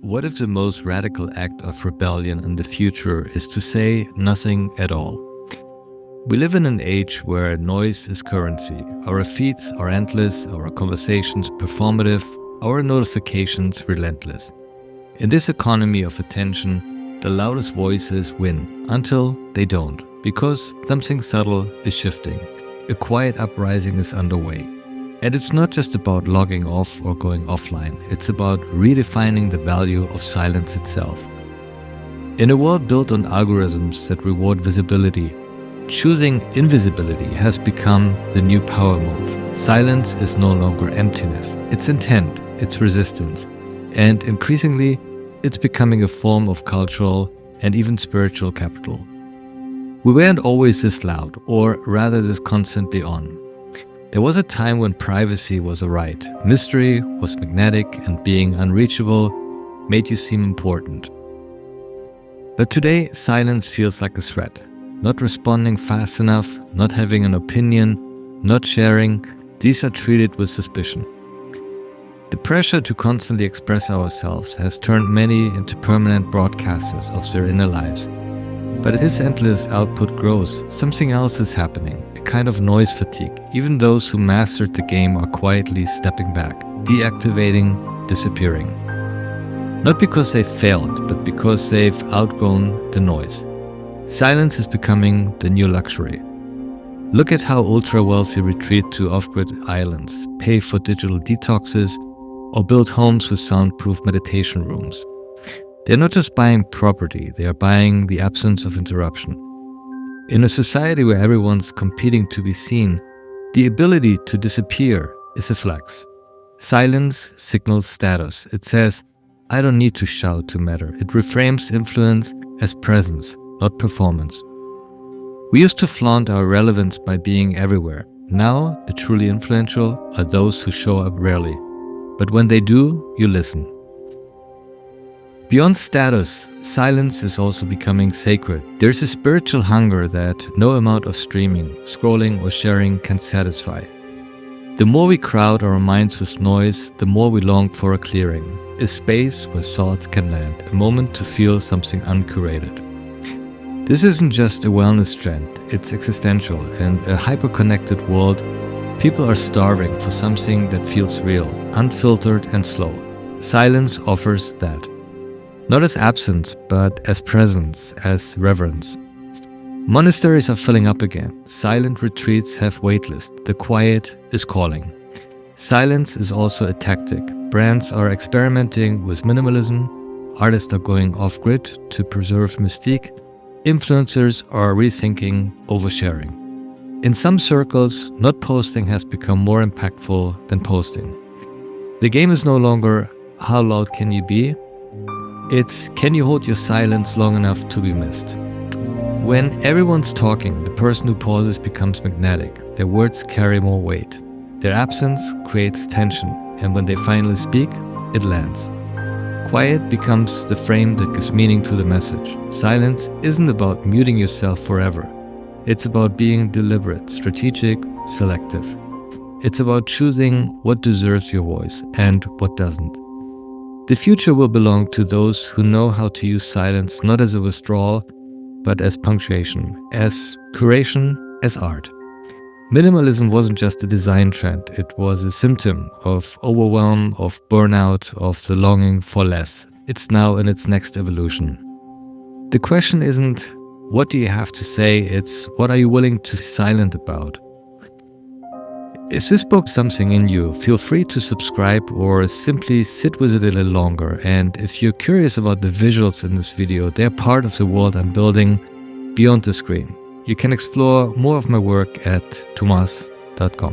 What if the most radical act of rebellion in the future is to say nothing at all? We live in an age where noise is currency. Our feeds are endless, our conversations performative, our notifications relentless. In this economy of attention, the loudest voices win until they don't, because something subtle is shifting. A quiet uprising is underway. And it's not just about logging off or going offline, it's about redefining the value of silence itself. In a world built on algorithms that reward visibility, choosing invisibility has become the new power move. Silence is no longer emptiness, it's intent, it's resistance, and increasingly, it's becoming a form of cultural and even spiritual capital. We weren't always this loud, or rather this constantly on. There was a time when privacy was a right, mystery was magnetic, and being unreachable made you seem important. But today, silence feels like a threat. Not responding fast enough, not having an opinion, not sharing, these are treated with suspicion. The pressure to constantly express ourselves has turned many into permanent broadcasters of their inner lives. But as this endless output grows, something else is happening. Kind of noise fatigue. Even those who mastered the game are quietly stepping back, deactivating, disappearing. Not because they failed, but because they've outgrown the noise. Silence is becoming the new luxury. Look at how ultra-wealthy retreat to off-grid islands, pay for digital detoxes, or build homes with soundproof meditation rooms. They're not just buying property, they are buying the absence of interruption. In a society where everyone's competing to be seen, the ability to disappear is a flex. Silence signals status. It says, I don't need to shout to matter. It reframes influence as presence, not performance. We used to flaunt our relevance by being everywhere. Now, the truly influential are those who show up rarely. But when they do, you listen. Beyond status, silence is also becoming sacred. There's a spiritual hunger that no amount of streaming, scrolling, or sharing can satisfy. The more we crowd our minds with noise, the more we long for a clearing, a space where thoughts can land, a moment to feel something uncurated. This isn't just a wellness trend, it's existential. In a hyper-connected world, people are starving for something that feels real, unfiltered, and slow. Silence offers that. Not as absence, but as presence, as reverence. Monasteries are filling up again. Silent retreats have waitlists. The quiet is calling. Silence is also a tactic. Brands are experimenting with minimalism. Artists are going off-grid to preserve mystique. Influencers are rethinking oversharing. In some circles, not posting has become more impactful than posting. The game is no longer how loud can you be? It's, can you hold your silence long enough to be missed? When everyone's talking, the person who pauses becomes magnetic. Their words carry more weight. Their absence creates tension, and when they finally speak, it lands. Quiet becomes the frame that gives meaning to the message. Silence isn't about muting yourself forever. It's about being deliberate, strategic, selective. It's about choosing what deserves your voice and what doesn't. The future will belong to those who know how to use silence not as a withdrawal, but as punctuation, as curation, as art. Minimalism wasn't just a design trend, it was a symptom of overwhelm, of burnout, of the longing for less. It's now in its next evolution. The question isn't, what do you have to say? It's, what are you willing to be silent about? If this spoke something in you, feel free to subscribe or simply sit with it a little longer. And if you're curious about the visuals in this video, they're part of the world I'm building beyond the screen. You can explore more of my work at TOMAAS.com.